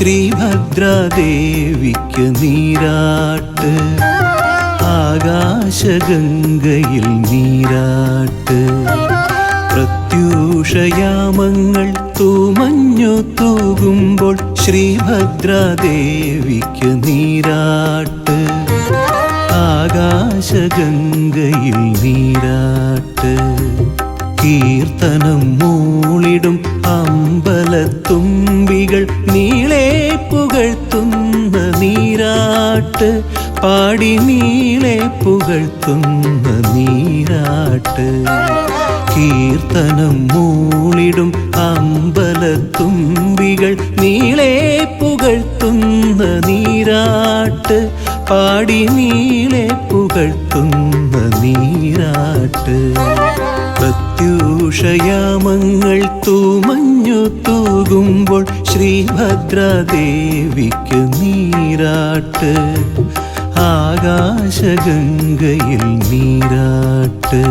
ശ്രീഭദ്രാദേവിക്ക് നീരാട്ട്. ആകാശഗംഗയിൽ നീരാട്ട്. പ്രത്യൂഷയാമങ്ങൾ തൂമഞ്ഞു തൂകുമ്പോൾ ശ്രീഭദ്രാദേവിക്ക് നീരാട്ട്. ആകാശഗംഗയിൽ നീരാട്ട്. കീർത്തനം മൂളിടും അമ്പലത്തുമ്പികൾ നീളെ പുകഴ്ത്തുന്ന നീരാട്ട്. പാടി നീളെ പുകഴ്ത്തുന്ന നീരാട്ട്. കീർത്തനം മൂളിടും അമ്പലത്തുമ്പികൾ നീളെ പുകഴ്ത്തുന്ന നീരാട്ട്. പാടി നീളെ പുകഴ്ത്തുന്ന നീരാട്ട്. പ്രത്യൂഷയാമങ്ങൾ തൂമഞ്ഞു തൂകുമ്പോൾ ശ്രീഭദ്രാദേവിക്ക് നീരാട്ട്. ആകാശഗംഗയിൽ നീരാട്ട്.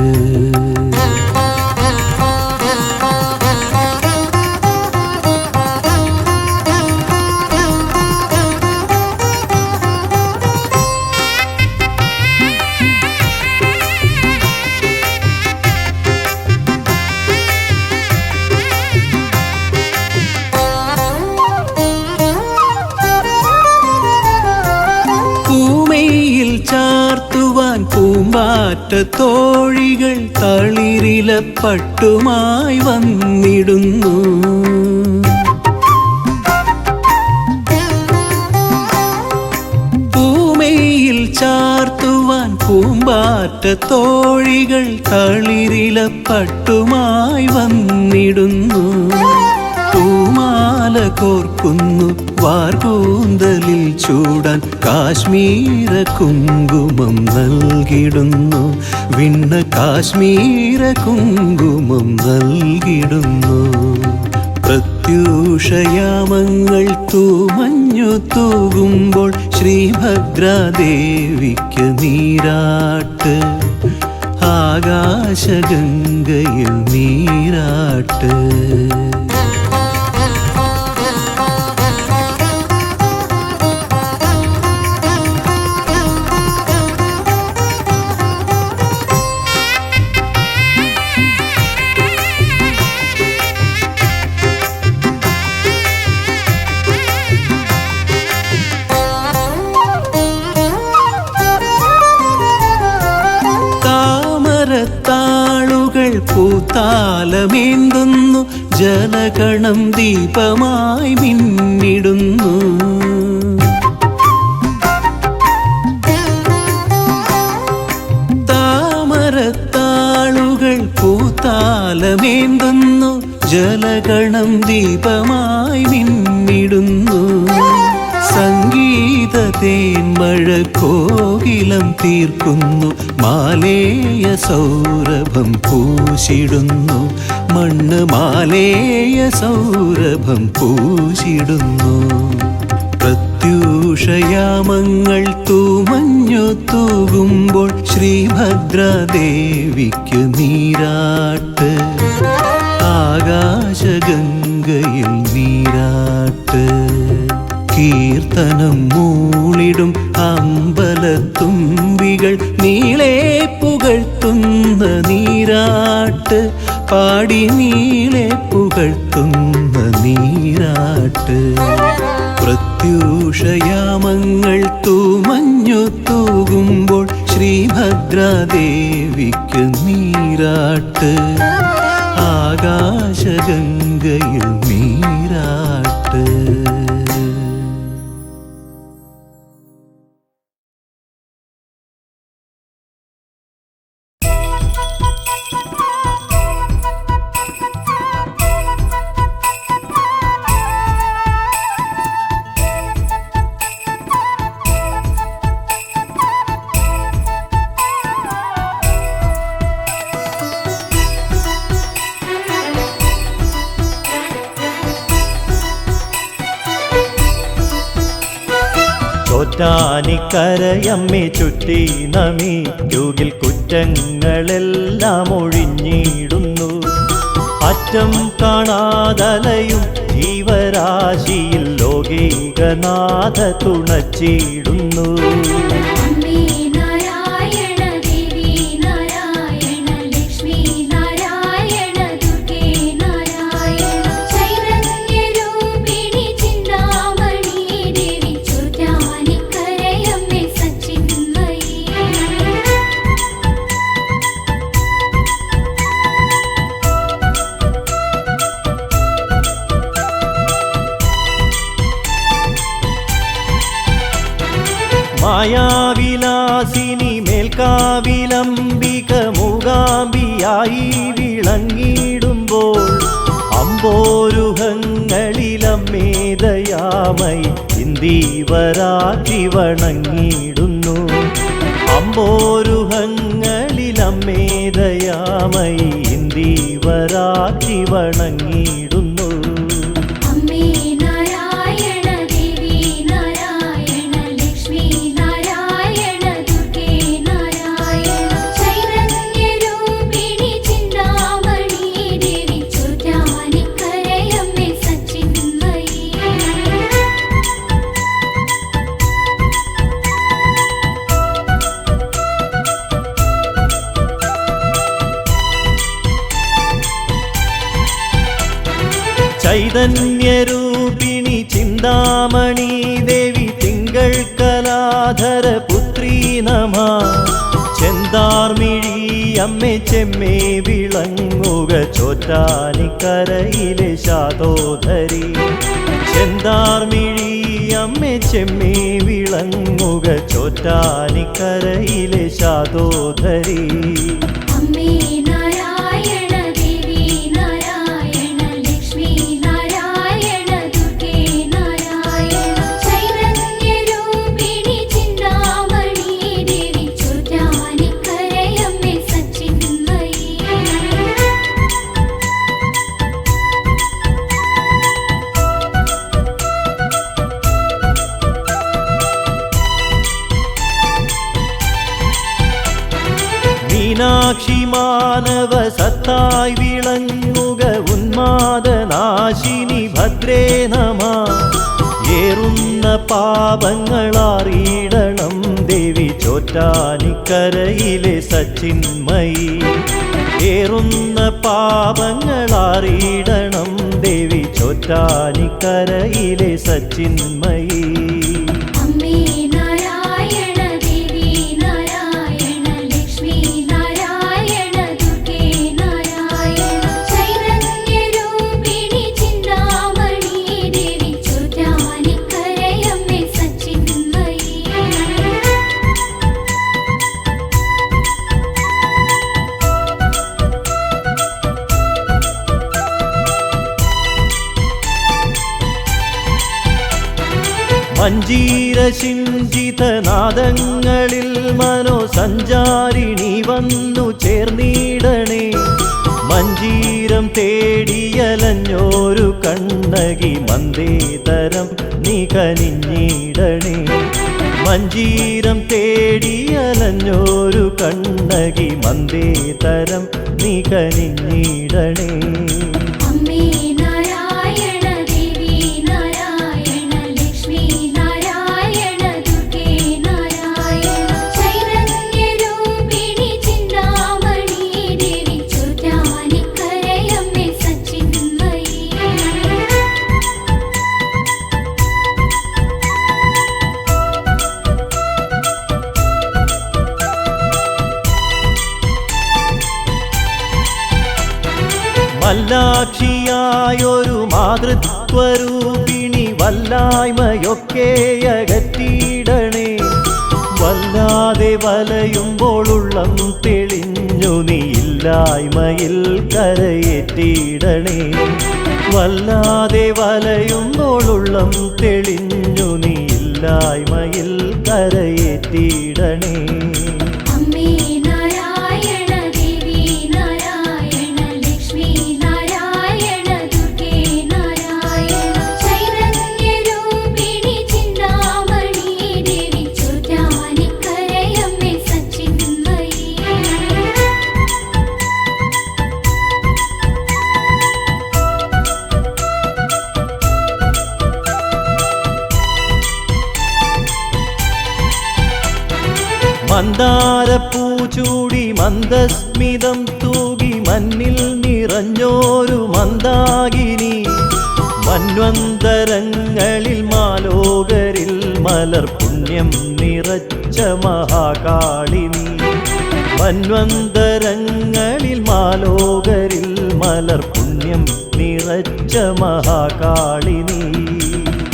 ചാർത്തുവാൻ പൂമ്പാറ്റ തോഴികൾ തളിരില പട്ടുമായി വന്നിടുന്നു. പൂമയിൽ ചാർത്തുവാൻ പൂമ്പാറ്റ തോഴികൾ തളിരില പട്ടുമായി വന്നിടുന്നു. പൂമാല കോർക്കുന്നു വാർകൂന്തലിൽ ചൂടാൻ കാശ്മീര കുങ്കുമം നൽകിടുന്നു. വിണ്ണ കാശ്മീര കുങ്കുമം നൽകിടുന്നു. പ്രത്യൂഷയാമങ്ങൾ തൂമഞ്ഞു തൂകുമ്പോൾ ശ്രീഭദ്രാദേവിക്ക് നീരാട്ട്. ആകാശഗംഗയിൽ നീരാട്ട്. താമരത്താളുകൾ പൂത്താലമേന്തുന്നു. ജലഗണം ദീപമായി മിന്നിടുന്നു. താമരത്താളുകൾ പൂത്താലമേന്തുന്നു. ജലഗണം ദീപമായി മിന്നിടുന്നു. സംഗീത തേന്മഴ കോകിലം തീർക്കുന്നു. മാലേയ സൗരഭം പൂശിടുന്നു. മണ്ണ് മാലേയ സൗരഭം പൂശിടുന്നു. പ്രത്യൂഷയാമങ്ങൾ തൂമഞ്ഞു തൂകുമ്പോൾ ശ്രീഭദ്രാദേവിക്ക് നീരാട്ട്. ആകാശഗംഗയിൽ നീരാട്ട്. കീർത്തനം മൂളിടും അമ്പലത്തുമ്പികൾ നീളെ പുകഴ്ത്തുന്ന നീരാട്ട്. പാടി നീളെ പുകഴ്ത്തുന്ന നീരാട്ട്. പ്രത്യൂഷയാമങ്ങൾ തൂമഞ്ഞു തൂകുമ്പോൾ ശ്രീഭദ്രാദേവിക്ക് നീരാട്ട്. ആകാശഗംഗയിൽ നീരാട്ട്. ചോറ്റാനിക്കരയമ്മേ ചുറ്റി നമിക്കുകിൽ കുറ്റങ്ങളെല്ലാം ഒഴിഞ്ഞിടുന്നു. അറ്റം കാണാതലയും ജീവരാശിയിൽ ലോക ലോകൈകനാഥ തുണച്ചിടുന്നു. അമ്മേ നാരായണ ദേവി നാരായണ ലക്ഷ്മി നാരായണ ദുർഗേ നാരായണ ചൈതന്യരൂപിണി ചിന്താമണി ദേവി ചോറ്റാനിക്കരയമ്മേ സച്ചിന്മയി. മായാവിലാസിനി മേൽക്കാവിലംബിക മൂകാംബിയായി വിളങ്ങിടുമ്പോൾ അമ്പോരുഹങ്ങളിലമ്മേദയാമയി ഇന്ദീവരാറ്റി വണങ്ങിടുന്നു. അമ്പോരുഹങ്ങളിലമ്മേദയാമയി ഇന്ദീവരാറ്റി വണങ്ങിടുന്നു. അമ്മേ നാരായണ ദേവി നാരായണ ലക്ഷ്മി നാരായണ ദുർഗേ നാരായണ ചൈതന്യരൂപിണി ചിന്താമണി ദേവി ചോറ്റാനിക്കരയമ്മേ സച്ചിന്മയി. ചൈതന്യരൂപിണി ചിന്താമണി ദേവി തിങ്കൾ കലാധര പുത്രീ നമ. ചെന്താർമിഴി അമ്മേ ചെമ്മേ വിളങ്ങുക ചോറ്റാനിക്കരയിലെ ശാതോധരി. ചെന്താർമിഴി അമ്മേ ചെമ്മേ വിളങ്ങുക ചോറ്റാനിക്കരയിലെ ശാതോധരി. അമ്മേ നാരായണ ദേവി നാരായണ ലക്ഷ്മി നാരായണ ദുർഗേ നാരായണ ചൈതന്യരൂപിണി ചിന്താമണി ദേവി ചോറ്റാനിക്കരയമ്മേ സച്ചിന്മയി. മീനാക്ഷി മാനവ സത്തായി വിളങ്ങുക ഉന്മാദനാശിനി ഭദ്രേ നമ. ഏറുന്ന പാപങ്ങളറിയിടണം ദേവി ചോറ്റാനിക്കരയിലെ സച്ചിന്മയി. ഏറുന്ന പാപങ്ങളറിയിടണം ദേവി ചോറ്റാനിക്കരയിലെ സച്ചിന്മയി. അമ്മേ നാരായണ ദേവി നാരായണ ലക്ഷ്മി നാരായണ ദുർഗേ നാരായണ ചൈതന്യരൂപിണി ചിന്താമണി ദേവി ചോറ്റാനിക്കരയമ്മേ സച്ചിന്മയി. മഞ്ജീരശിഞ്ചിതനാദങ്ങളിൽ മനോസഞ്ചാരിണി വന്നു ചേർന്നിടണേ. മഞ്ജീരം തേടിയലഞ്ഞോരു കണ്ണകി മന്ദേതരം നീ കനിഞ്ഞിടണേ. മഞ്ജീരം തേടിയലഞ്ഞോരു കണ്ണകി മന്ദേതരം നീ കനിഞ്ഞിടണേ. അമ്മേ നാരായണ ദേവി നാരായണ ലക്ഷ്മി നാരായണ ദുർഗേ നാരായണ ചൈതന്യരൂപിണി ചിന്താമണി ദേവി ചോറ്റാനിക്കരയമ്മേ സച്ചിന്മയി. മല്ലാക്ഷിയായൊരു മാതൃത്വരൂപിണി വല്ലായ്മയൊക്കെ അകറ്റിയിടണേ. വല്ലാതെ വലയുമ്പോളുള്ളം തെളിഞ്ഞു നീ ഇല്ലായ്മയിൽ കരയേറ്റിയിടണേ. വല്ലാതെ വലയുമ്പോളുള്ളം തെളിഞ്ഞു നീ ഇല്ലായ്മയിൽ കരയേറ്റിയിടണേ. അമ്മേ നാരായണ ദേവി നാരായണ ലക്ഷ്മി നാരായണ ദുർഗേ നാരായണ ചൈതന്യരൂപിണി ചിന്താമണി ദേവി ചോറ്റാനിക്കരയമ്മേ സച്ചിന്മയി. മന്ദാരപ്പൂ ചൂടി മന്ദസ്മിതം തൂകി മണ്ണിൽ നിറഞ്ഞോരു മന്ദാകിനി മന്വന്തരങ്ങളിൽ മാലോകരിൽ മലർ പുണ്യം നിറച്ച മഹാകാളിനി മന്വന്തരങ്ങളിൽ മാലോകരിൽ മലർ പുണ്യം നിറച്ച മഹാകാളിനി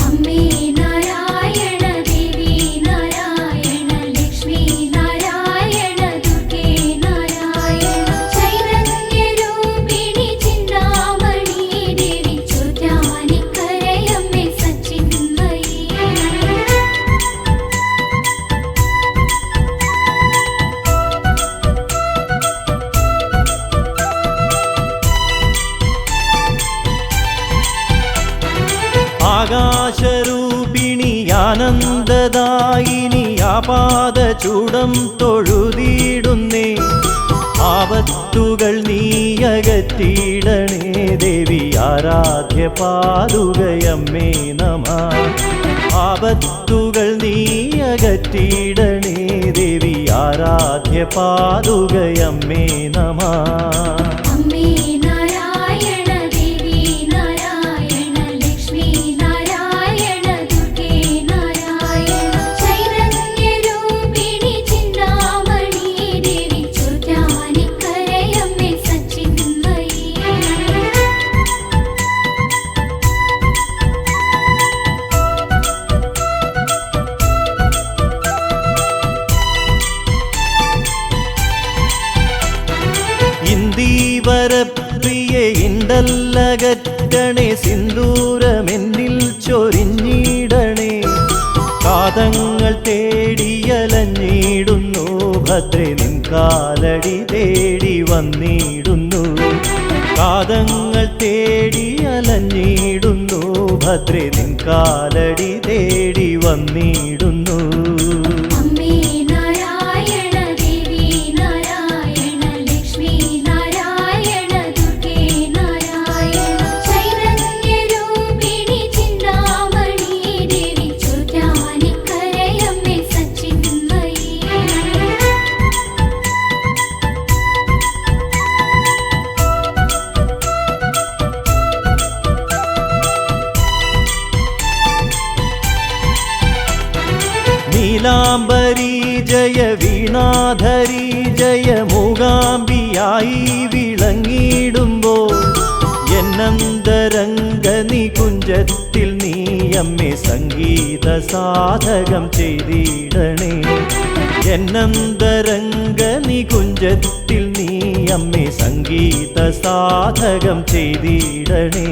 അമ്മേ നാരായണ ദേവി നാരായണ ലക്ഷ്മി നാരായണ ദുർഗേ നാരായണ ചൈതന്യരൂപിണി ചിന്താമണി ദേവി ചോറ്റാനിക്കരയമ്മേ സച്ചിന്മയി ആകാശരൂപിണി ആനന്ദദായിനി ആപാദചൂടം തൊഴുതിയിടുന്നേ ആപത്തുകൾ നീയകറ്റിയിടണേ ദേവി ആരാധ്യ പാദുകയമ്മേ നമഃ ആപത്തുകൾ നീയകറ്റിയിടണേ ദേവി ആരാധ്യ പാദുകയമ്മേ നമഃ അമ്മേ നാരായണ ദേവി നാരായണ ലക്ഷ്മി നാരായണ ദുർഗേ നാരായണ ചൈതന്യരൂപിണി ചിന്താമണി ദേവി ചോറ്റാനിക്കരയമ്മേ സച്ചിന്മയി ഇന്ദീവരപ്രിയെ ഇണ്ടല്ലകറ്റണേ സിന്ദൂരമെന്നിൽ ചൊരിഞ്ഞിടണേ കാതങ്ങൾ തേടിയലഞ്ഞിടുന്നു ഭദ്രേ നിൻ കാലടി തേടി വന്നിടുന്നു കാതങ്ങൾ തേടിയലഞ്ഞിടുന്നു ഭദ്രേ നിൻ കാലടി തേടി വന്നിടുന്നു അമ്മേ നാരായണ ദേവി നാരായണ ലക്ഷ്മി നാരായണ ദുർഗേ നാരായണ ചൈതന്യരൂപിണി ചിന്താമണി ദേവി ചോറ്റാനിക്കരയമ്മേ സച്ചിന്മയി നീലാംബരി ജയ വീണാധരി ജയ മൂകാംബിയായി വിളങ്ങിടുമ്പോൾ എന്നന്തരംഗ നികുഞ്ചത്തിൽ നീ അമ്മേ സംഗീത സാധകം ചെയ്തിടണേ എന്നന്തരംഗ നികുഞ്ചത്തിൽ നീ അമ്മേ സംഗീത സാധകം ചെയ്തിടണേ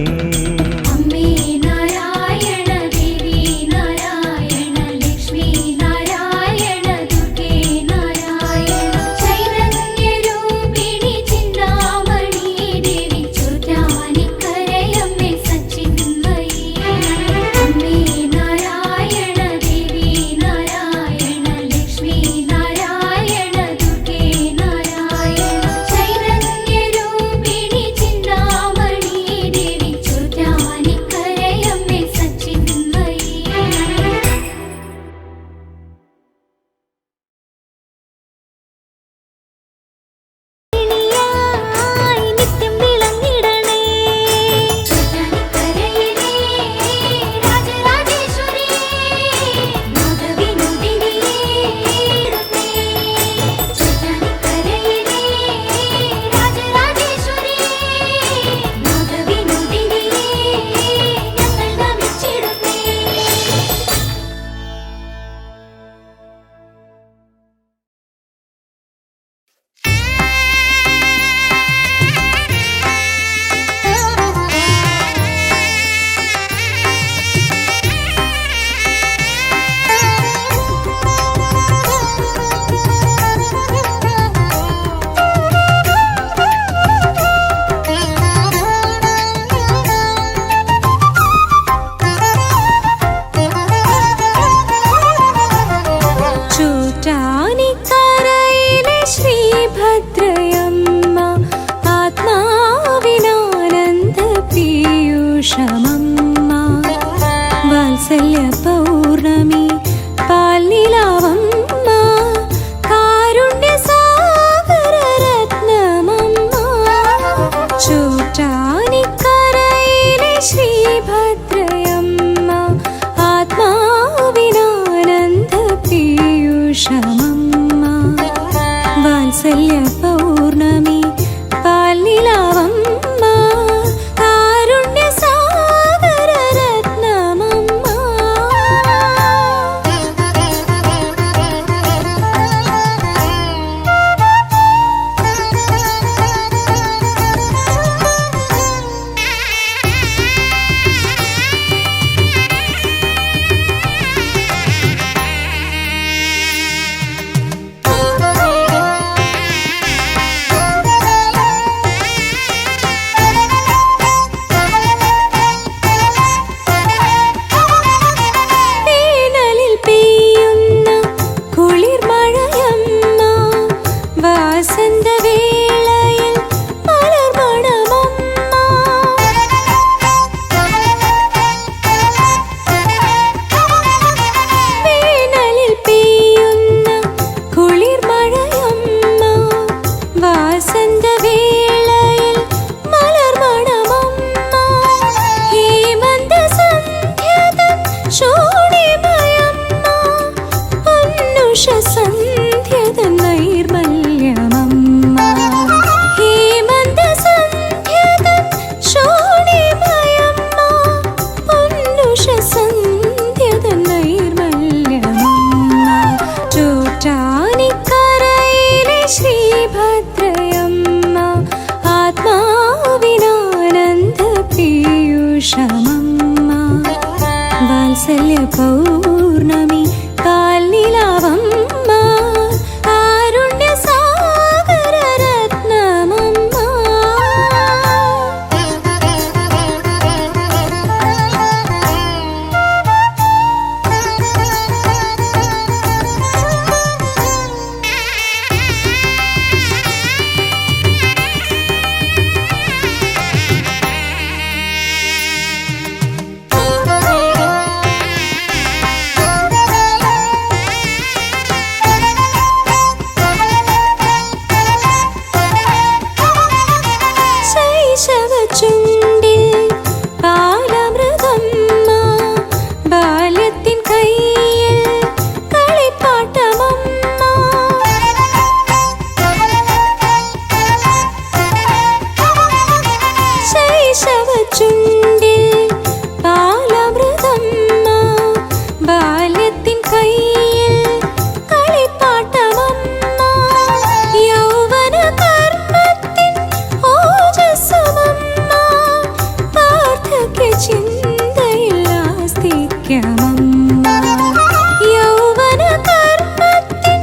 അമ്മേ നാരായണ ദേവി നാരായണ ലക്ഷ്മി നാരായണ ദുർഗേ നാരായണ ചൈതന്യരൂപിണി ചിന്താമണി ദേവി ചോറ്റാനിക്കരയമ്മേ സച്ചിന്മയി അമ്മേ നാരായണ ദേവി നാരായണ ലക്ഷ്മി നാരായണ ദുർഗേ നാരായണ ചൈതന്യരൂപിണി ചിന്താമണി ദേവി ചോറ്റാനിക്കരയമ്മേ പൗർണമി കാൽനിലാവമ്മ കാരുണ്യ സാഗര രത്നമമ്മ ശൈശവചുണ്ടിൽ ബാലമൃഗമ്മ ബാല്യത്തിൻ കയ്യിൽ കളിപ്പാട്ടമമ്മ ശൈശവചുണ്ടിൽ ബാലമൃഗമ്മ ബാല്യത്തിൻ കയ്യിൽ കളിപ്പാട്ടമമ്മ യൗവന കർമ്മത്തിൻ ഓജസ്സുമമ്മ വാർദ്ധക്യ ചിന്തയിൽ ആസ്തിക്യമമ്മ യൗവന കർമ്മത്തിൻ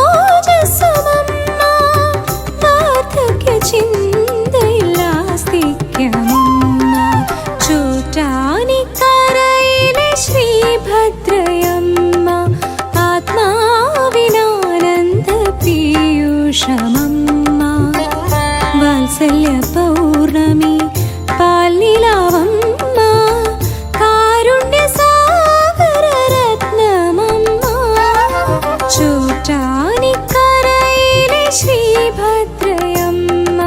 ഓജസ്സുമമ്മ വാർദ്ധക്യ ചിന്തയിൽ ആസ്തിക്യമമ്മ ചോറ്റാനിക്കരയിലെ ശ്രീഭദ്രയമ്മ ആത്മാവിനാനന്ദ പീയൂഷമമ്മ വാത്സല്യ പൗർണമി പാൽനിലാവമ്മ കാരുണ്യ സാഗര രത്നമമ്മ ചോറ്റാനിക്കരയിലെ ശ്രീഭദ്രയമ്മ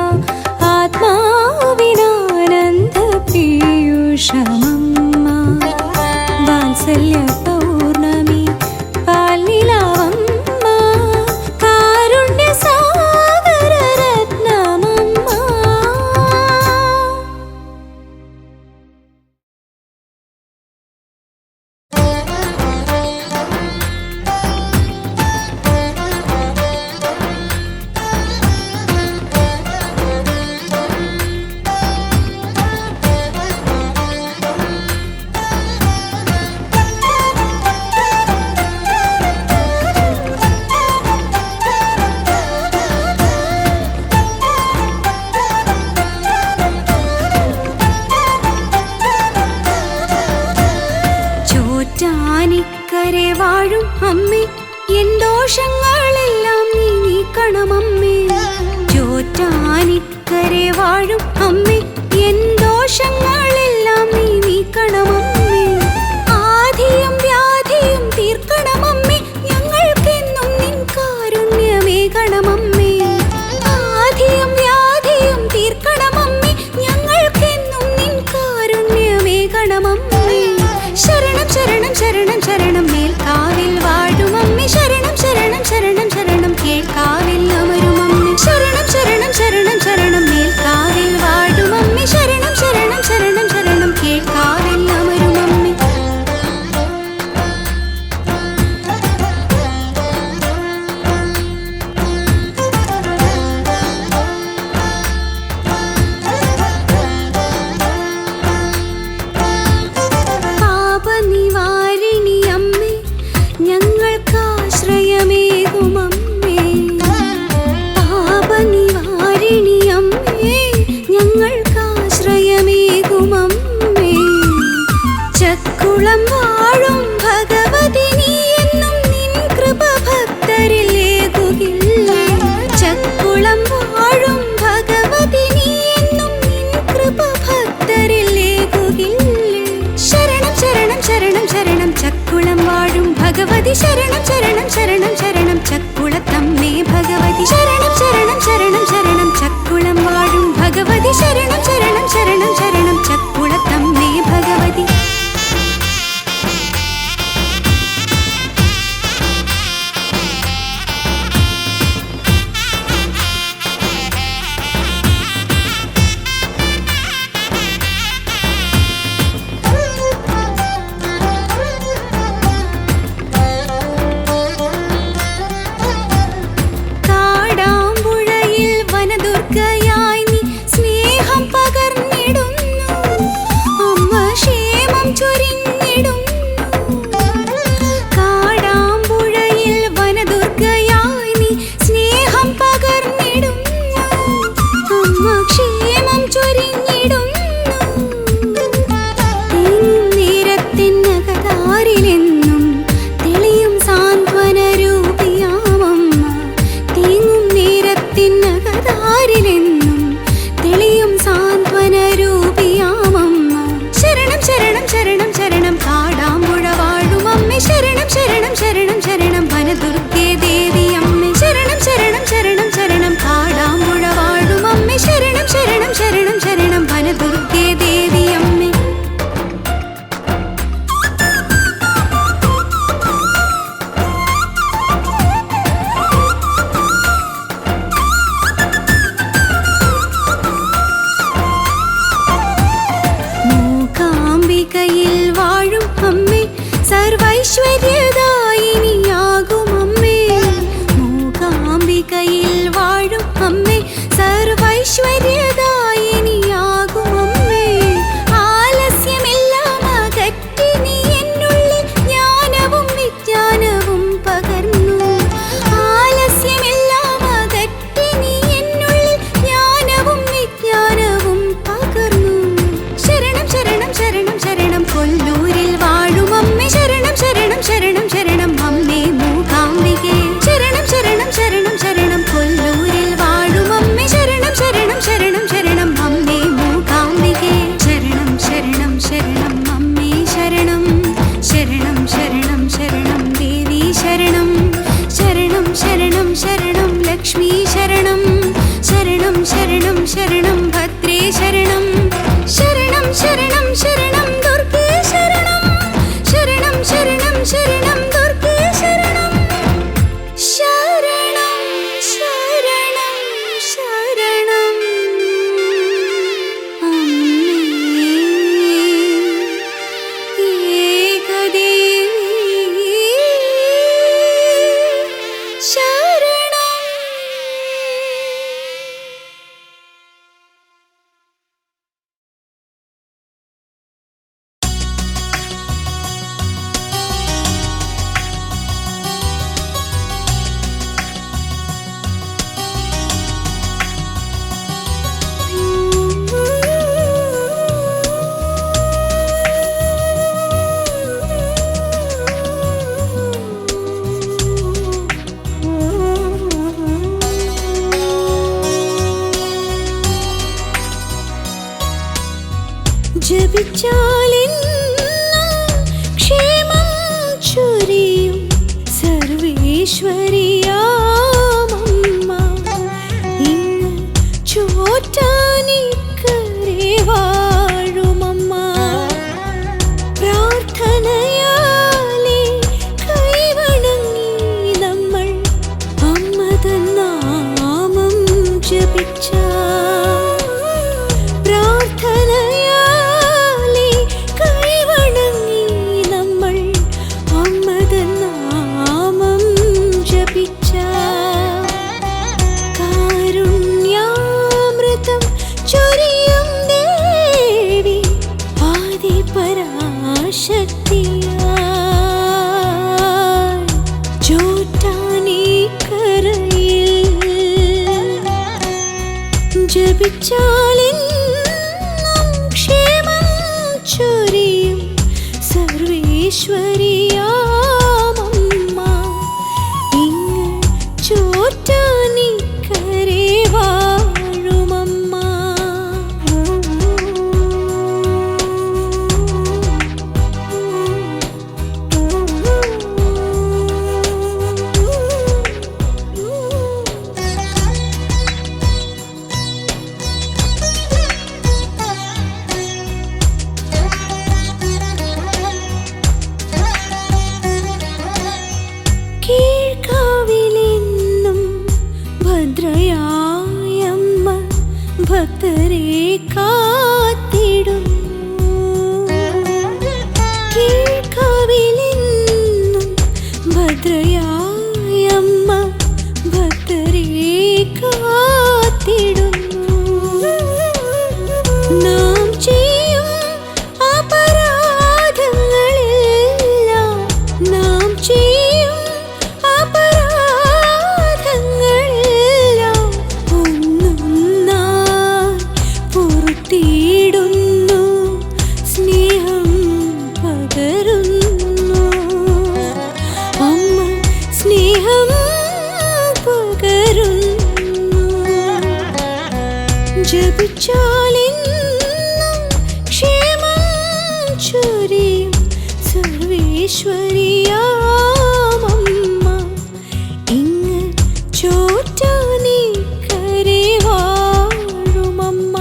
ആത്മാവിനാനന്ദ പീയൂഷമമ്മ വാത്സല്യ പൗർണമി പാൽനിലാവമ്മ കാരുണ്യ സാഗര രത്നമമ്മ ചോറ്റാനിക്കരെ വാഴും അമ്മേ എൻ ദോഷങ്ങളെല്ലാം നീ നീക്കണമമ്മേ ചോറ്റാനിക്കരെ വാഴും അമ്മേ എൻ ദോഷങ്ങളെല്ലാം നീ നീക്കണമമ്മേ ആധിയും വ്യാധിയും തീർക്കണമമ്മേ ഞങ്ങൾക്കെന്നും നിൻ കാരുണ്യമേകണമമ്മേ ആധിയും വ്യാധിയും തീർക്കണമമ്മേ ഞങ്ങൾക്കെന്നും നിൻ കാരുണ്യമേകണമമ്മേ ശരണം ശരണം ശരണം ശരണം മേൽക്കാവിൽ വാഴുമമ്മേ ശരണം ശരണം ശരണം ശരണം കേൾക്കാവിൽ അമരുമമ്മേ ശരണം ശരണം ശരണം ശരണം മേൽക്കാവിൽ വാഴുമമ്മേ ശരണം ശരണം ശരണം ശരണം കേൾക്കാവിൽ അമരുമമ്മേ പാപനിവാരിണി അമ്മേ ഞങ്ങൾക്കാശ്രയമേകുമമ്മേ പാപനിവാരിണി അമ്മേ ഞങ്ങൾക്കാശ്രയമേകുമമ്മേ ചക്കുളം വാഴും ഭഗവതി നീ എന്നും നിൻ കൃപ ഭക്തരിലേകുകില്ലേ ചക്കുളം വാഴും ഭഗവതി നീ എന്നും നിൻ കൃപ ഭക്തരിലേകുകില്ലേ ശരണം ശരണം ശരണം ശരണം ചക്കുളം വാഴും ഭഗവതി ശരണം ശരണം ശരണം ശരണം ചക്കുളത്തമ്മേ ഭഗവതി ശരണം ശരണം ശരണം ശരണം ചക്കുളം വാഴും ഭഗവതി ശരണം ശരണം ശരണം ശരണം ചക്കുളത്തമ്മേ ഭഗവതി സർവൈശ്വര്യദായിനിയാകും അമ്മേ, മൂകാംബികയിൽ വാഴും അമ്മേ, സർവൈശ്വര്യദായിനിയാകും അമ്മേ. ആലസ്യമെല്ലാം അകറ്റി നീ എന്നുള്ളിൽ ജ്ഞാനവും വിജ്ഞാനവും പകർന്നു. ആലസ്യമെല്ലാം അകറ്റി നീ എന്നുള്ളിൽ ജ്ഞാനവും വിജ്ഞാനവും പകർന്നു. ശരണം ശരണം ശരണം ശരണം കൊല്ലൂരിൽ വാഴും അമ്മേ, ശരണം ശരണം ശരണം ശരണം അമ്മേ മൂകാംബികേ. ശരണം ശരണം ശരണം ശരണം കൊല്ലൂരിൽ വാഴും അമ്മേ, ശരണം ശരണം ശരണം ശരണം അമ്മേ മൂകാംബികേ. ശരണം ശരണം ശരണം അമ്മേ ശരണം, ശരണം ശരണം ശരണം ദേവി ശരണം, ശരണം ശരണം ശരണം ലക്ഷ്മി ശരണം, ശരണം ശരണം ശരണം ഭദ്രേ ശരണം, ശരണം ശരണം ശരണം ദുർഗേ ശരണം, ശരണം ശരണം ശരണം ദുർഗേ ശരണം. ശരണം ശരണം ശരണം അമ്മേ ഏകദേവി ശരണം. ജപിച്ചാലെന്നും ക്ഷേമം ചൊരിയും സർവേശ്വരിയാമമ്മ, ഇന്ന് ചോറ്റാനിക്കരെ വാഴുമമ്മ. പ്രാർത്ഥനയാലെ കൈവണങ്ങി നമ്മൾ അമ്മതൻ നാമം ജപിച്ചാൽ, പ്രാർത്ഥനയാലെ കൈവണങ്ങി നമ്മൾ അമ്മതൻ നാമം ജപിച്ചാൽ, കാരുണ്യാമൃതം ചൊരിയും ദേവി ആദിപരാശക്തിയായി ചോറ്റാനിക്കരയിൽ. ജപിച്ചാലെന്നും ക്ഷേമം ചൊരിയും സർവേശ്വരിയാമമ്മ, ഇങ്ങ് ചോറ്റാനിക്കരെ വാഴുമമ്മ. കീഴ്ക്കാവിലെന്നും ഭദ്രയായമ്മ ഭക്തരെ കാത്തിടുന്നു. കീഴ്ക്കാവിലെന്നും ഭദ്രയായമ്മ ഭക്തരെ കാത്തിടുന്നു. നാം ചെയ്യും അപരാധങ്ങളെല്ലാം, നാം ചെയ്യും അപരാധങ്ങളെല്ലാം ഒന്നൊന്നായി പൊറുത്തിടുന്നു, സ്നേഹം പകരുന്നു അമ്മ, സ്നേഹം പകരുന്നു. ജപിച്ചാലെന്നും ക്ഷേമം ചൊരിയും സർവേശ്വരിയാമമ്മ, ഇങ്ങ് ചോറ്റാനിക്കരെ വാഴുമമ്മ.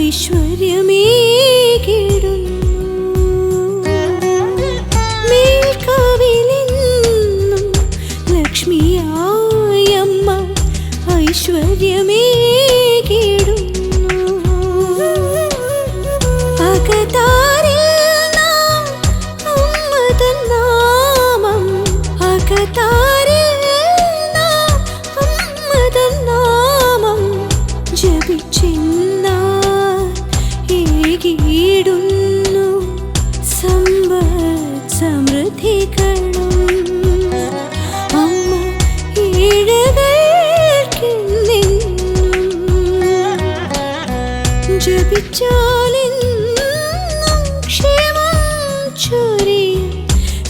ഐശ്വര്യമേകിടുന്നു. മേൽക്കാവിലെന്നും ലക്ഷ്മിയായമ്മ ഐശ്വര്യമേകിടുന്നു. അകതാരിൽ നാം അമ്മ തൻ നാമം, അകതാരിൽ നാം അമ്മ തൻ നാമം ജപിച്ചെന്നാൽ ഏകിടുന്നു സമ്പത്ത് സമൃദ്ധികളും. അമ്മ ഏഴകൾക്കെന്നെന്നും ജപിച്ചാലെന്നും ക്ഷേമം ചൊരിയും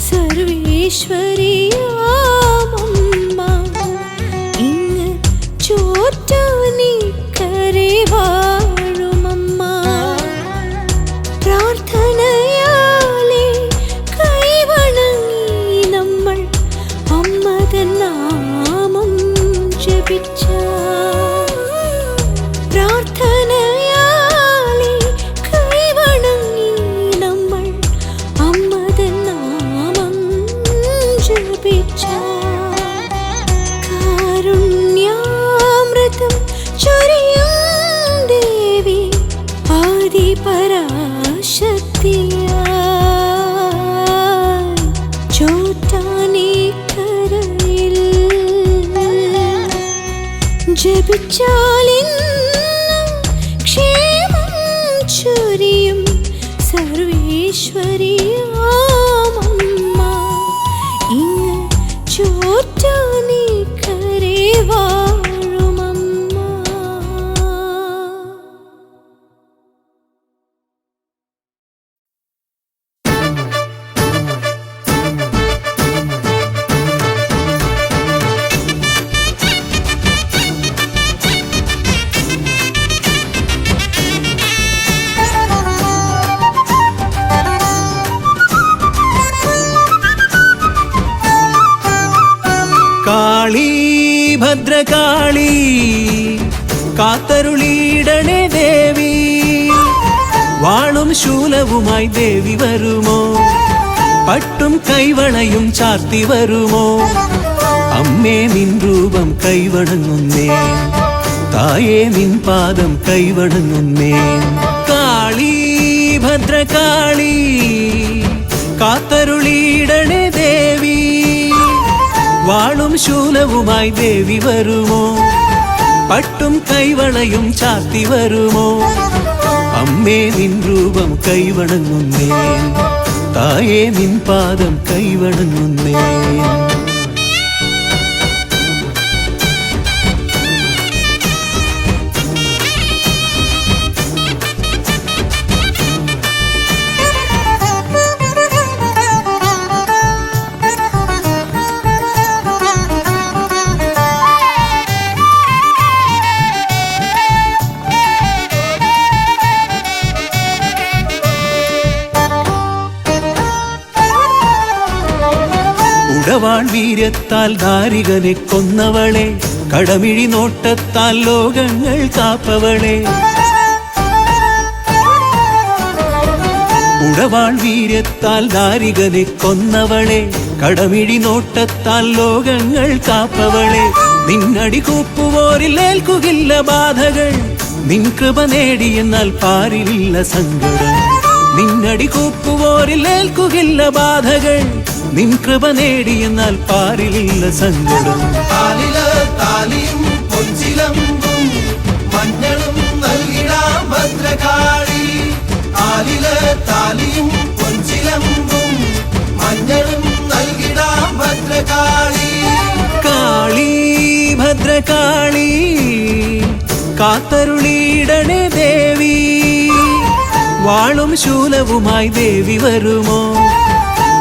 സർവേശ്വരിയാമമ്മ. ഇങ്ങ് ചോറ്റാനിക്കരെ വാഴുമമ്മ. പ്രാർത്ഥനയാലെ കൈവണങ്ങി നമ്മൾ അമ്മ തൻ നാമം ജപിച്ച. പ്രാർത്ഥനയാലെ കൈവണങ്ങി നമ്മൾ അമ്മ തൻ നാമം ജപിച്ച. കാരുണ്യാമൃതം ചൊരിയും ദേവി ആദിപരാശക്തിയായി ചോറ്റാനിക്കരയിൽ ജപിച്ചാലെന്നും ക്ഷേമം ചൊരിയും സർവേശ്വരിയാമമ്മ. ഇങ്ങ് ചോറ്റാനിക്കരെ വാഴുമമ്മ. കാളി ഭദ്രകാളി കാത്തരുളിയിടണേ ദേവി. വാളും ശൂലവുമായി ദേവി വരുമോ? പട്ടും കൈവളയും ചാർത്തി വരുമോ? അമ്മേ നിൻ രൂപം കൈവണങ്ങുന്നേ, തായേ നിൻ പാദം കൈവണങ്ങുന്നേ. കാളി ഭദ്രകാളി കാത്തരുളിയിടണേ ദേവി. വാളും ശൂലവുമായി ദേവി വരുമോ? പട്ടും കൈവളയും ചാർത്തി വരുമോ? അമ്മേ നിൻ രൂപം കൈവണങ്ങുന്നേ, തായേ നിൻ പാദം കൈവണങ്ങുന്നേ. ഉടവാൾ വീര്യത്താൽ ദാരികനെ കൊന്നവളെ, കടമിഴി നോട്ടത്താൽ ലോകങ്ങൾ കാപ്പവളെ. ഉടവാൾ വീര്യത്താൽ ദാരികനെ കൊന്നവളെ, കടമിഴി നോട്ടത്താൽ ലോകങ്ങൾ കാപ്പവളെ. നിന്നടി കൂപ്പുവോരിൽ ഏൽക്കുകില്ല ബാധകൾ, നിൻ കൃപ നേടിയെന്നാൽ പാരിലില്ല സങ്കടം. നിന്നടി കൂപ്പുവോരിൽ ഏൽക്കുകില്ല ബാധകൾ, നിൻ കൃപ നേടിയെന്നാൽ പാരിലില്ല സങ്കടം. താലിയും പൊൻചിലമ്പും മഞ്ഞളും നൽകിടാം ഭദ്രകാളി. താലിയും പൊൻചിലമ്പും മഞ്ഞളും നൽകിടാം ഭദ്രകാളി. കാളി ഭദ്രകാളി കാത്തരുളിയിടണേ ദേവി. വാളും ശൂലവുമായി ദേവി വരുമോ?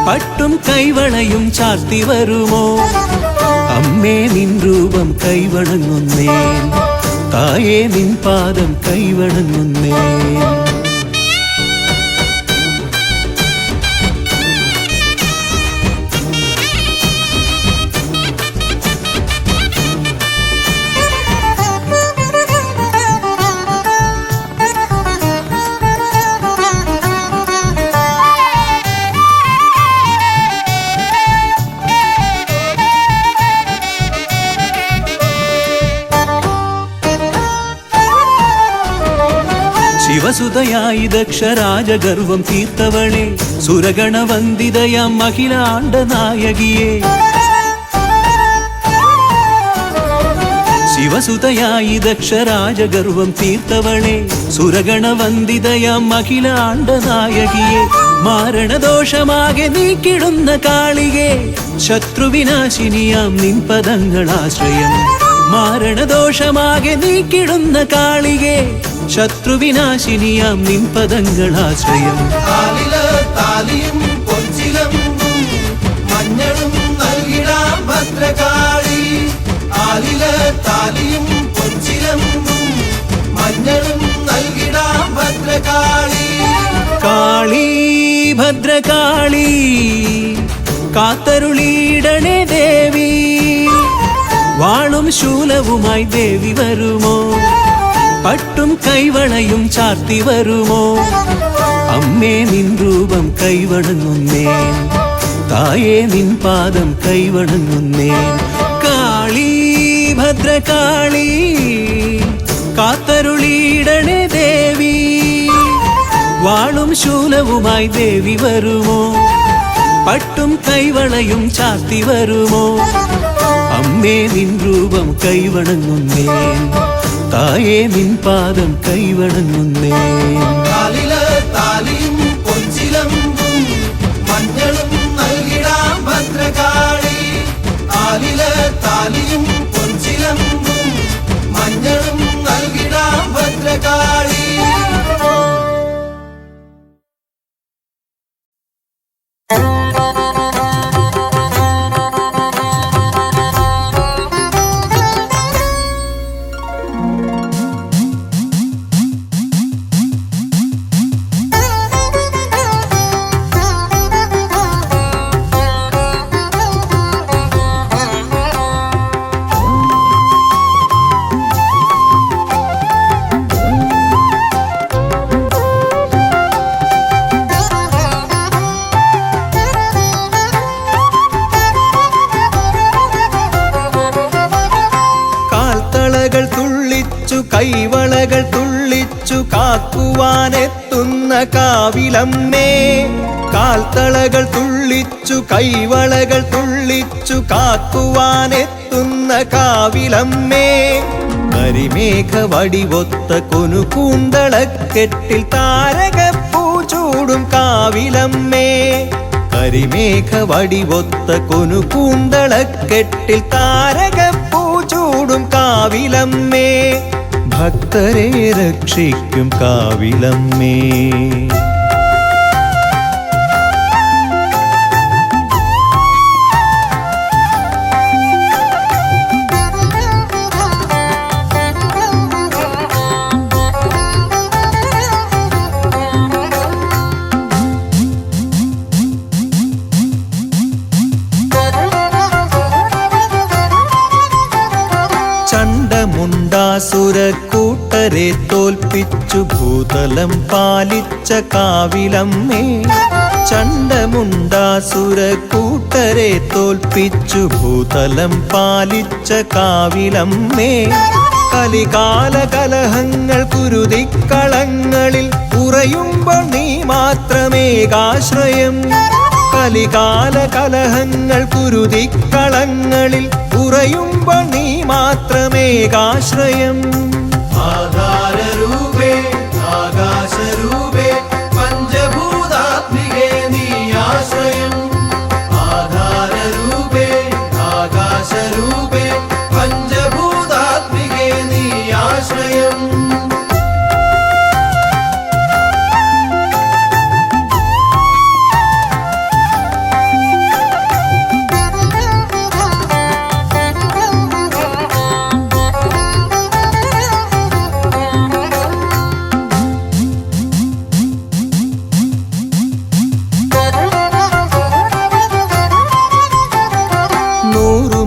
പട്ടും കൈവളയും ചാർത്തി വരുമോ? അമ്മേ നിൻ രൂപം കൈവണങ്ങുന്നേ, തായേ നിൻ പാദം കൈവണങ്ങുന്നേ. ശിവസുതയായി ദക്ഷരാജഗർവം തീർത്തവളെ സുരഗണവന്ദിതയാം അഖിലാണ്ട നായകിയെ ശിവസുതയായി ദക്ഷരാജഗർവം തീർത്തവളെ സുരഗണവന്ദിതയാം അഖിലാണ്ട നായകിയെ മാരണദോഷമാകെ നീക്കിടുന്ന കാളികെ ശത്രുവിനാശിനിയാം നിൻ പദങ്ങളാശ്രയം മാരണദോഷമാകെ നീക്കിടുന്ന കാളികെ ശത്രുവിനാശിനിയാം നിൻ പദങ്ങളാശ്രയം കാലില് താലിയും പൊൻചിലമ്പും മഞ്ഞളും നൽകിടാം ഭദ്രകാളി കാലില് താലിയും പൊൻചിലമ്പും മഞ്ഞളും നൽകിടാം ഭദ്രകാളി കാളി ഭദ്രകാളി കാത്തരുളിയിടണേ ദേവി വാളും ശൂലവുമായി ദേവി വരുമോ പട്ടും കൈവളയും ചാർത്തി വരുമോ അമ്മേ നിൻ രൂപം കൈവണങ്ങുന്നേ തായേ നിൻ പാദം കൈവണങ്ങുന്നേ കാളി ഭദ്രകാളി കാത്തരുളിയിടണേ ദേവി വാളും ശൂലവുമായി ദേവി വരുമോ പട്ടും കൈവളയും ചാർത്തി വരുമോ അമ്മേ നിൻ രൂപം കൈവണങ്ങുന്നേ തായേ നിൻ പാദം കൈവണങ്ങുന്നേ കാലില് താലിയും പൊൻചിലമ്പും മഞ്ഞളും നൽകിടാം ഭദ്രകാളി കാലില് താലിയും പൊൻചിലമ്പും മഞ്ഞളും നൽകിടാം ഭദ്രകാളി കൈവളകൾ തുള്ളിച്ചു കാക്കുവാനെത്തുന്ന കാവിലമ്മേ കാൽത്തളകൾ തുള്ളിച്ചു കൈവളകൾ തുള്ളിച്ചു കാക്കുവാനെത്തുന്ന കാവിലമ്മേ കരിമേഘ വടിവൊത്ത കൊനുകൂന്തളക്കെട്ടിൽ താരകപ്പൂ ചൂടും കാവിലമ്മേ കരിമേഘ വടിവൊത്ത കൊനുകൂന്തളക്കെട്ടിൽ താരകപ്പൂ ചൂടും കാവിലമ്മേ ഭക്തരെ രക്ഷിക്കും കാവിലമ്മേ ചണ്ഡമുണ്ടാസുരക്കൂട്ടരെ തോൽപ്പിച്ചു ഭൂതലം പാലിച്ച കാവിലമ്മേ ചണ്ഡമുണ്ടാസുരക്കൂട്ടരെ തോൽപ്പിച്ചു ഭൂതലം പാലിച്ച കാവിലമ്മേ കലികാല കലഹങ്ങൾ കുരുതിക്കളങ്ങളിൽ ഉറയുമ്പോൾ നീ മാത്രമേകാശ്രയം കലികാല കലഹങ്ങൾ കുരുതിക്കളങ്ങളിൽ ഉറയുമ്പോൾ നീ മാത്രമേകാശ്രയം ആധാരരൂപേ ആകാശരൂപേ പഞ്ചഭൂതാത്മികേ നീ ആശ്രയം ആധാരരൂപേ ആകാശരൂപേ പഞ്ചഭൂതാത്മികേ നീ ആശ്രയം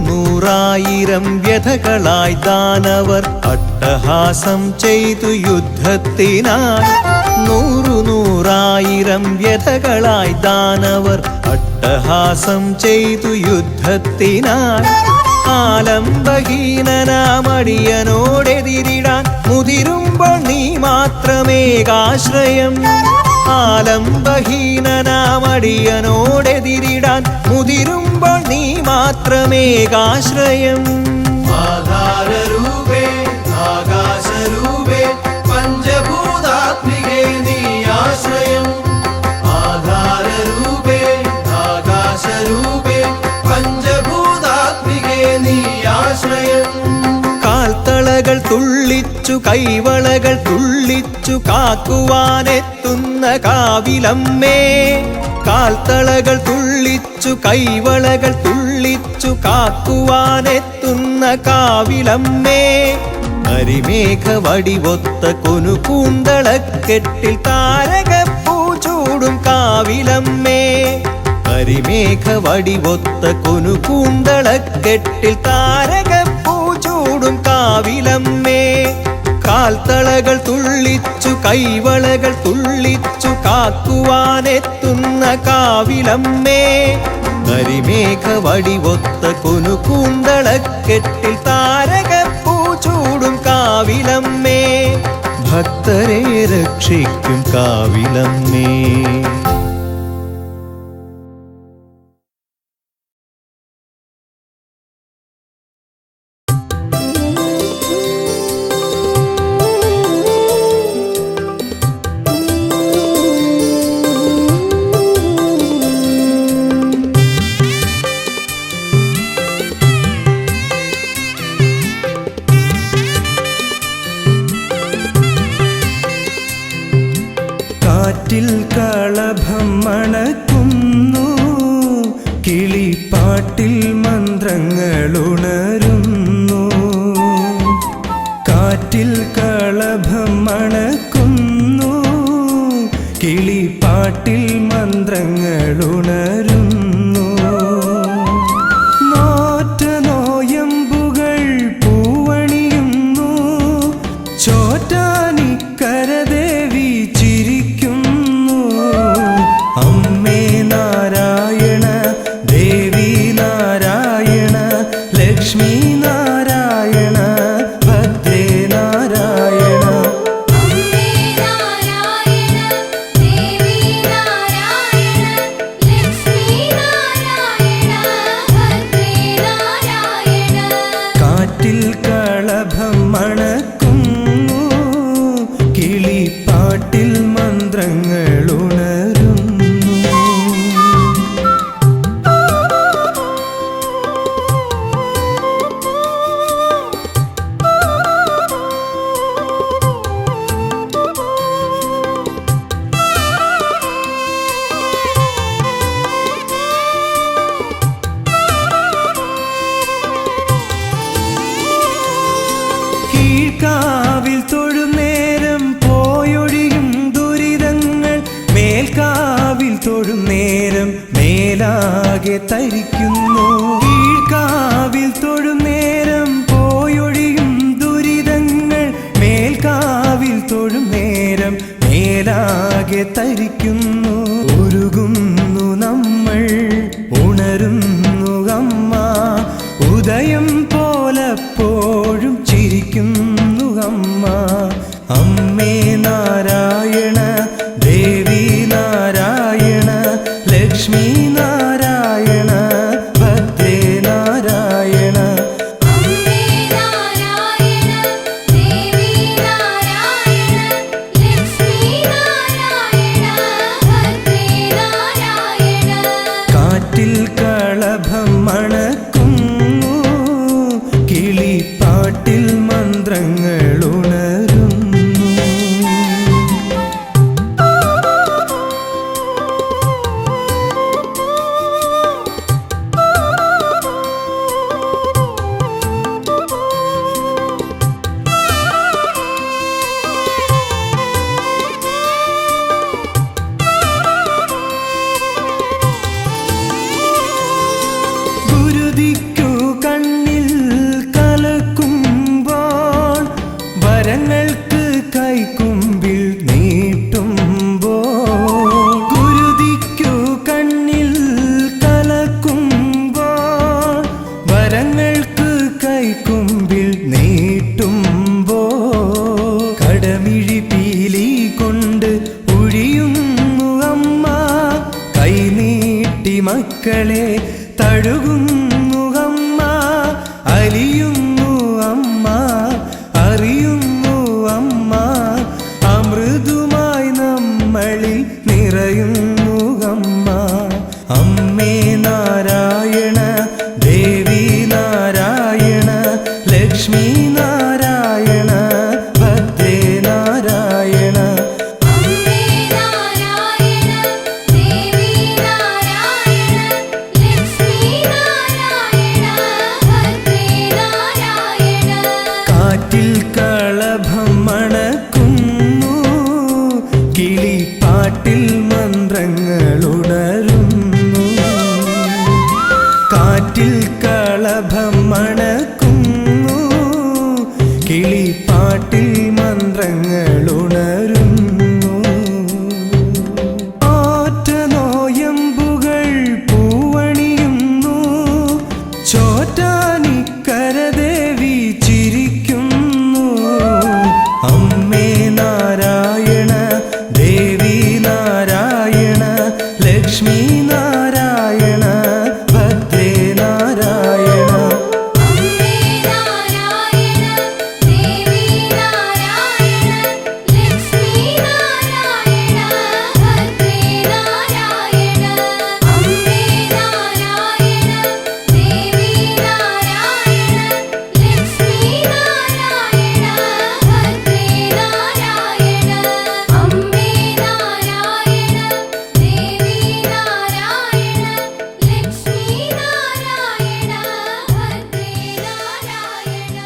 നൂറായിരം വ്യഥകളായി ദാനവർ അട്ടഹാസം ചെയ്തു യുദ്ധത്തിനായി നൂറായിരം വ്യഥകളായി ദാനവർ അട്ടഹാസം ചെയ്തു യുദ്ധത്തിനായി ആലംബഹീനനാമടിയനോടെതിരിടാൻ മുതിരുമ്പോൾ നീ മാത്രമേകാശ്രയം. ആലംബഹീനനാമടിയനോടെതിരിടാൻ മുതിരുമ്പോൾ നീ മാത്രമേകാശ്രയം. ആധാരരൂപേ ആകാശരൂപേ പഞ്ചഭൂതാത്മികേ നീ ആശ്രയം. ആധാരരൂപേ ആകാശരൂപേ പഞ്ചഭൂതാത്മികേ നീ ആശ്രയം. കാൽത്തളകൾ തുള്ളിച്ചു കൈവളകൾ തുള്ളിച്ചു കാക്കുവാനെത്തുന്ന കാവിലമ്മേ. കാൽത്തളകൾ തുള്ളിച്ചു കൈവളകൾ തുള്ളിച്ചു കാക്കുവാനെത്തുന്ന കാവിലമ്മേ. കരിമേഘ വടിവൊത്ത കൊനുകൂന്തളക്കെട്ടിൽ താരകപ്പൂ ചൂടും കാവിലമ്മേ. കരിമേഘ വടിവൊത്ത കൊനുകൂന്തളക്കെട്ടിൽ താരകപ്പൂ ചൂടും കാവിലമ്മേ. കാൽത്തളകൾ തുള്ളിച്ചു കൈവളകൾ തുള്ളിച്ചു കാക്കുവാനെത്തുന്ന കാവിലമ്മേ. കരിമേഘ വടിവൊത്ത കൊനുകൂന്തളക്കെട്ടിൽ താരകപ്പൂ ചൂടും കാവിലമ്മേ. ഭക്തരെ രക്ഷിക്കും കാവിലമ്മേ. കാറ്റിൽ കളഭം മണക്കുന്നു, കിളിപ്പാട്ടിൽ മന്ത്രങ്ങളുണരുന്നു. കാറ്റിൽ കളഭം മണക്കുന്നു, കിളിപ്പാട്ടിൽ മന്ത്രങ്ങളുണരുന്നു. നോറ്റ നോയമ്പുകൾ പൂവണിയുന്നു, ചോറ്റാനിക്കരദേവി ചിരിക്കുന്നു. അമ്മേ നാരായണ, ദേവി നാരായണ, ലക്ഷ്മി നാരായണ, ഭദ്രേ നാരായണ. അമ്മേ നാരായണ, ദേവി നാരായണ, ലക്ഷ്മി നാരായണ, ഭദ്രേ നാരായണ. കാറ്റിൽ കളഭം മണക്കുന്നു, കിളിപ്പാട്ടിൽ മന്ത്രങ്ങളുണരുന്നു. കീഴ്ക്കാവിൽ തൊഴും നേരം പോയൊഴിയും ദുരിതങ്ങൾ, മേൽക്കാവിൽ തൊഴും നേരം മേലാകെ തരിക്കുന്നു. കീഴ്ക്കാവിൽ തൊഴും നേരം പോയൊഴിയും ദുരിതങ്ങൾ, മേൽക്കാവിൽ തൊഴും നേരം മേലാകെ തരിക്കുന്നു. ഉരുകുന്നു നമ്മൾ, ഉണരുന്നു അമ്മ, ഉദയം പോലപ്പോഴും ചിരിക്കുന്നു അമ്മ. അമ്മേ നാരായണ, ദേവി നാരായണ, ലക്ഷ്മി നാരായണ, ഭദ്രേ നാരായണ. അമ്മേ നാരായണ, ദേവി നാരായണ, ലക്ഷ്മി നാരായണ, ഭദ്രേ നാരായണ. കാറ്റിൽ കളഭം മണക്കുന്നു, കിളിപ്പാട്ടിൽ മന്ത്രങ്ങളുണരുന്നു. ഗുരുദീ കൈക്കുമ്പിൽ നീട്ടുമ്പോ കടമിഴി പീലി കൊണ്ട് ഒഴിയുന്നു അമ്മ. കൈനീട്ടി മക്കളെ തഴുകുന്നു അമ്മ. അലിയുന്നു അമ്മ, അറിയുന്നു അമ്മ. അമൃതുമായി നമ്മളിൽ നിറയുന്നു അമ്മ. അമ്മേ നാരായണ, ദേവി നാരായണ, ലക്ഷ്മി നാരായണ, ഭദ്രേ നാരായണ. അമ്മേ നാരായണ, ദേവി നാരായണ, ലക്ഷ്മി നാരായണ, ഭദ്രേ നാരായണ. കാറ്റിൽ കളഭം മണക്കുന്നു, കിളിപ്പാട്ടിൽ മന്ത്രങ്ങളുണരുന്നു. കാറ്റിൽ കളഭം മണക്കുന്നു, കിളിപ്പാട്ടിൽ മന്ത്രങ്ങളുണരുന്നു. ആറ്റനോയമ്പുകൾ പൂവണിയുന്നു, ചോറ്റാനിക്കര ദേവി ചിരിക്കുന്നു. അമ്മേ നാരായണ, ദേവി നാരായണ, ലക്ഷ്മി നാരായണ, ഭദ്രേ നാരായണ. അമ്മേ നാരായണ, ദേവി നാരായണ, ലക്ഷ്മി നാരായണ, ഭദ്രേ നാരായണ. അമ്മേ നാരായണ, ദേവി നാരായണ, ലക്ഷ്മി നാരായണ, ഭദ്രേ നാരായണ. അമ്മേ നാരായണ, ദേവി നാരായണ, ലക്ഷ്മി നാരായണ, ഭദ്രേ നാരായണ.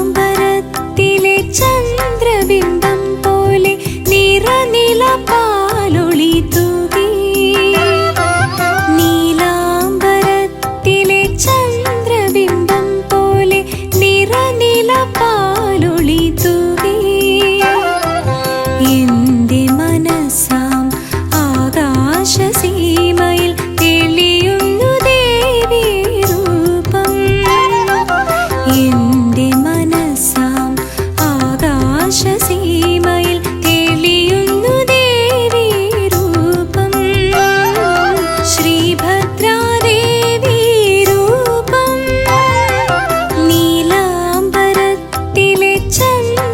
നീലാംബരത്തിലെ ചന്ദ്രബിംബം പോലെ നിറനില പാലൊളി തൂകി. നീലാംബരത്തിലെ ചന്ദ്രബിംബം പോലെ നിറനില പാലൊളി തൂകി. എന്റെ മനസ്സാം ആകാശസീമയിൽ തെളിയുന്നു ദേവീ രൂപം. എന്റെ മനസ്സാം ആകാശസീമയിൽ തെളിയുന്നു ദേവീ രൂപം. ശ്രീഭദ്രാദേവീ രൂപം. നീലാംബരത്തിലെ ചന്ദ്ര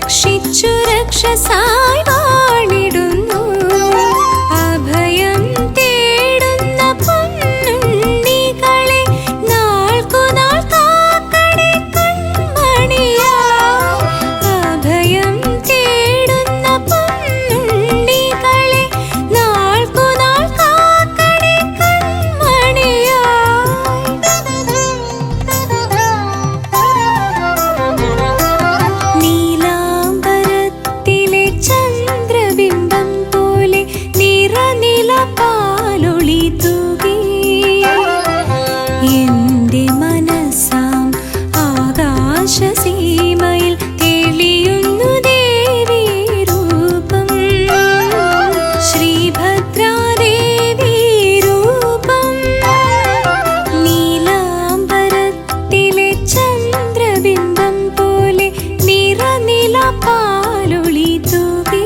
രക്ഷിച്ചു രക്ഷസായി വാണിടുന്നു. അഭയം തേടുന്ന പൊന്നുണ്ണികളെ നാൾക്കുനാൾ കാക്കണേ കൺമണിയാ. അഭയം തേടുന്ന പൊന്നുണ്ണികളെ നാൾക്കുനാൾ കാക്കണേ കൺമണിയാ. നീലാംബരത്തിലെ ചന്ദ്രബിംബം പോലെ നിറനില പാലൊളി തൂകി എന്റെ മനസ്സാം ആകാശസീമയിൽ തെളിയുന്നു ദേവീ രൂപം. ശ്രീഭദ്രാദേവീ രൂപം. നീലാംബരത്തിലെ ചന്ദ്രബിംബം പോലെ നിറനില പാലൊളി തൂകി.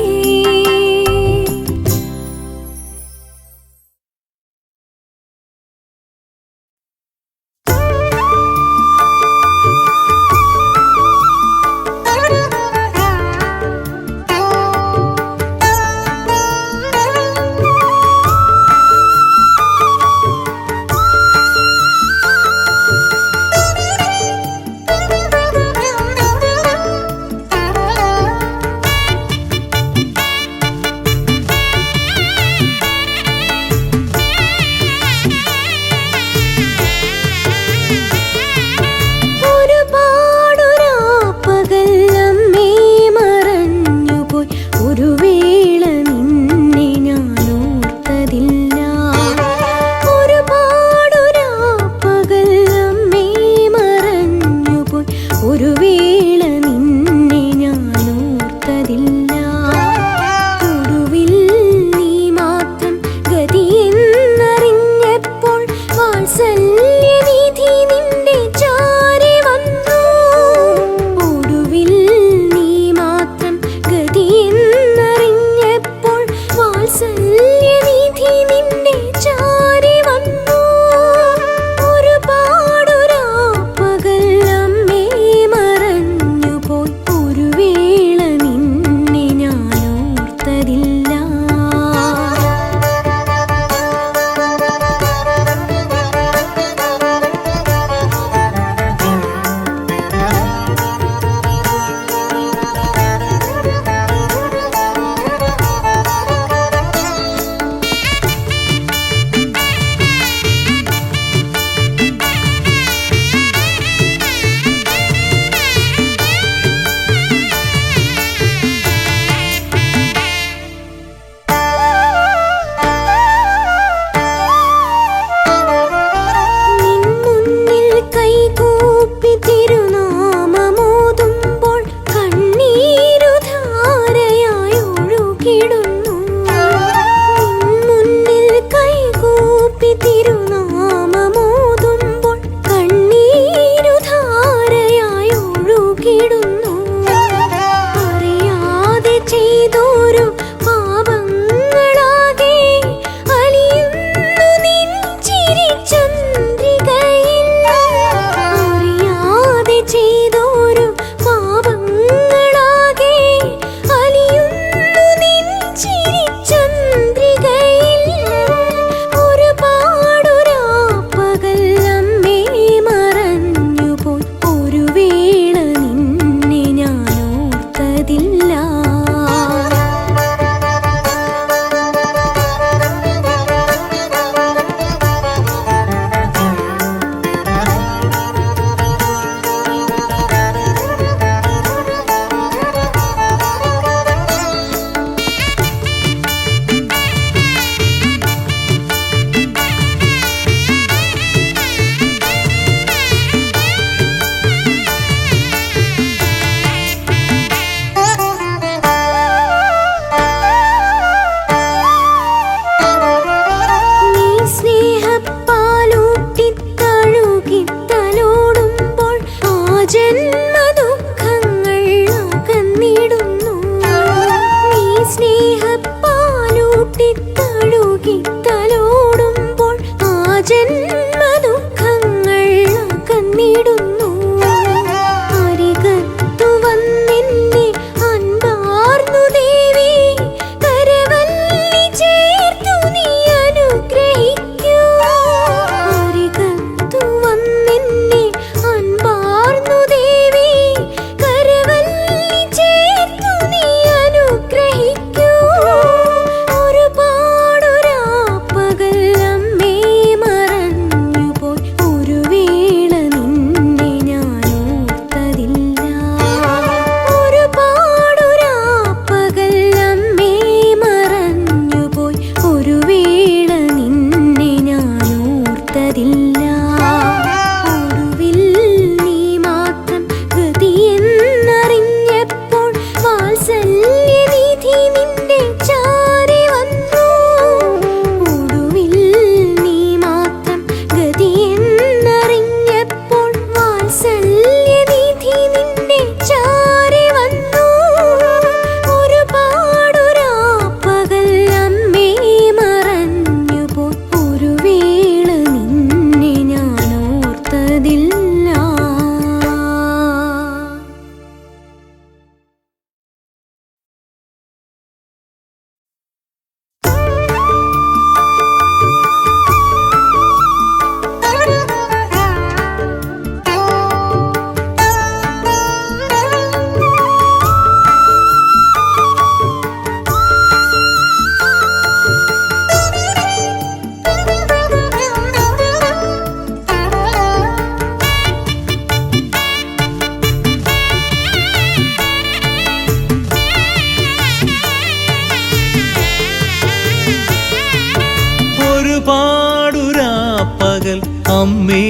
അമ്മേ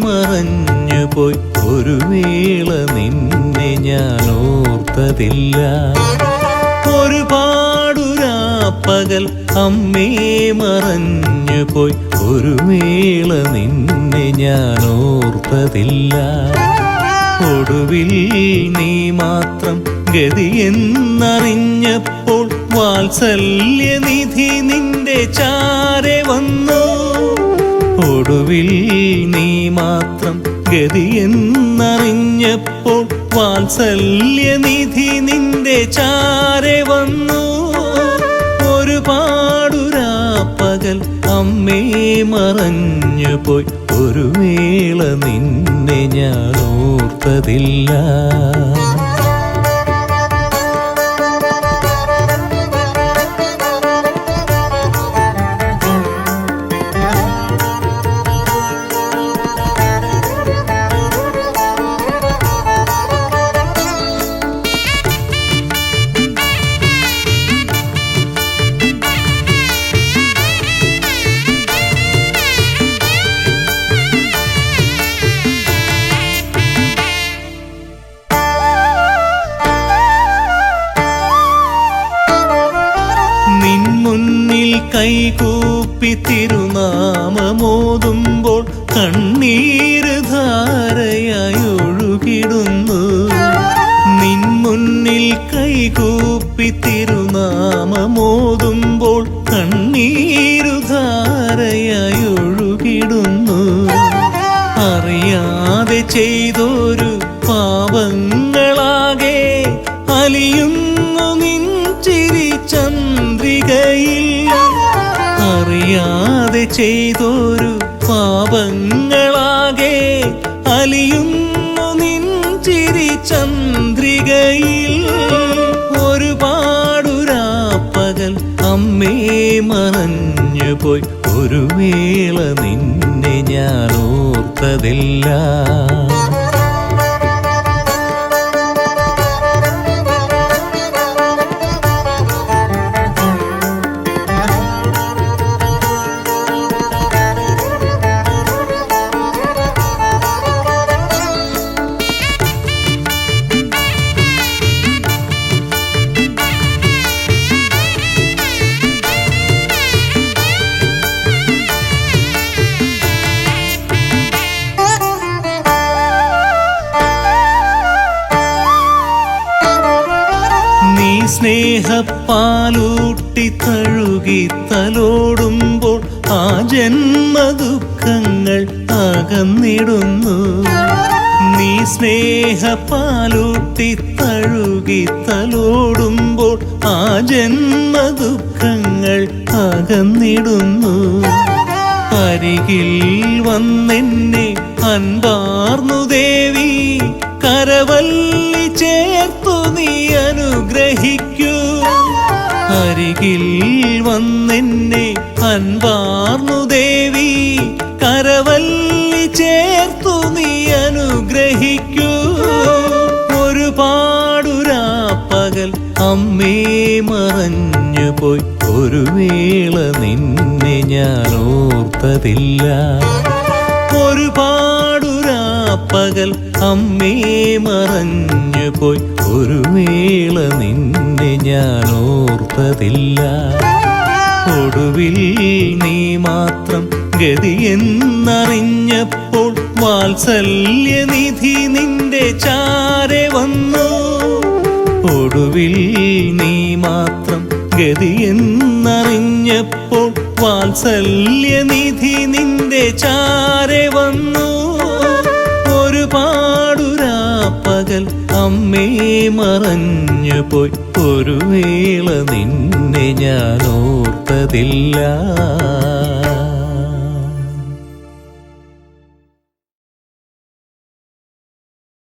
മറഞ്ഞു പോയി ഒരു വേള നിന്നെ ഞാൻ ഓർത്തതില്ല. ഒരുപാടുരാപ്പകൽ അമ്മേ മറഞ്ഞു പോയി ഒരു വേള നിന്നെ ഞാൻ ഓർത്തതില്ല. ഒടുവിൽ നീ മാത്രം ഗതിയെന്നറിഞ്ഞപ്പോൾ വാത്സല്യനിധി നിന്റെ ചാരെ വന്നു. ഒടുവിൽ നീ മാത്രം ഗതിയെന്നറിഞ്ഞപ്പോൾ വാത്സല്യനിധി നിന്റെ ചാരെ വന്നു. ഒരുപാടുരാപ്പകൽ അമ്മേ മറഞ്ഞു പോയി ഒരു വേള നിന്നെ ഞാൻ ഓർത്തതില്ല. കൈകൂപ്പി തിരുനാമമോതുമ്പോൾ കണ്ണീര് ധാരയായി ഒഴുകിടുന്നു. നിൻ മുന്നിൽ കൈകൂപ്പി തിരുനാമമോതുമ്പോൾ കണ്ണീരു ധാരയായി ഒഴുകിടുന്നു. അറിയാതെ ചെയ്തൊരു പാപങ്ങളാകെ അലിയുന്നു നിൻ ചിരി ചന്ദ്രികയിൽ. അറിയാതെ ചെയ്തൊരു പാപങ്ങളാകെ അലിയുന്നു നിൻ ചിരി ചന്ദ്രികയിൽ. ഒരുപാടുരാപ്പകൽ അമ്മേ മറഞ്ഞു പോയി ഒരു വേള നിന്നെ ഞാൻ ഓർത്തതില്ല. സ്നേഹപ്പാലൂട്ടി തഴുകി തലോടുമ്പോൾ ആ ജന്മദുഃഖങ്ങൾ അകന്നിടുന്നു. നീ സ്നേഹപ്പാലൂട്ടി തഴുകി തലോടുമ്പോൾ ആ ജന്മദുഃഖങ്ങൾ അകന്നിടുന്നു. അരികിൽ വന്നെന്നെ അൻപാർന്നു ദേവി, കരവല്ലി ചേർത്തു നീ അനുഗ്രഹിക്കൂ. അരികിൽ വന്നെന്നെ അൻപാർന്നു ദേവി, കരവല്ലി ചേർത്തു നീ അനുഗ്രഹിക്കൂ. ഒരുപാടുരാപ്പകൽ അമ്മേ മറഞ്ഞു പോയി ഒരു വേള നിന്നെ ഞാൻ ഓർത്തതില്ല. ഒരുപാടുരാപ്പകൽ അമ്മേ മറഞ്ഞു പോയി ഒരു വേള നിന്നെ ഞാൻ ഓർത്തതില്ല. ഒടുവിൽ നീ മാത്രം ഗതിയെന്നറിഞ്ഞപ്പോൾ വാത്സല്യനിധി നിന്റെ ചാരെ വന്നു. ഒടുവിൽ നീ മാത്രം ഗതിയെന്നറിഞ്ഞപ്പോൾ വാത്സല്യനിധി നിന്റെ ചാരെ വന്നു. ഒരുപാടുരാപ്പകൽ അമ്മേ മറഞ്ഞു പോയി ഒരു വേള നിന്നെ ഞാൻ ഓർത്തതില്ല.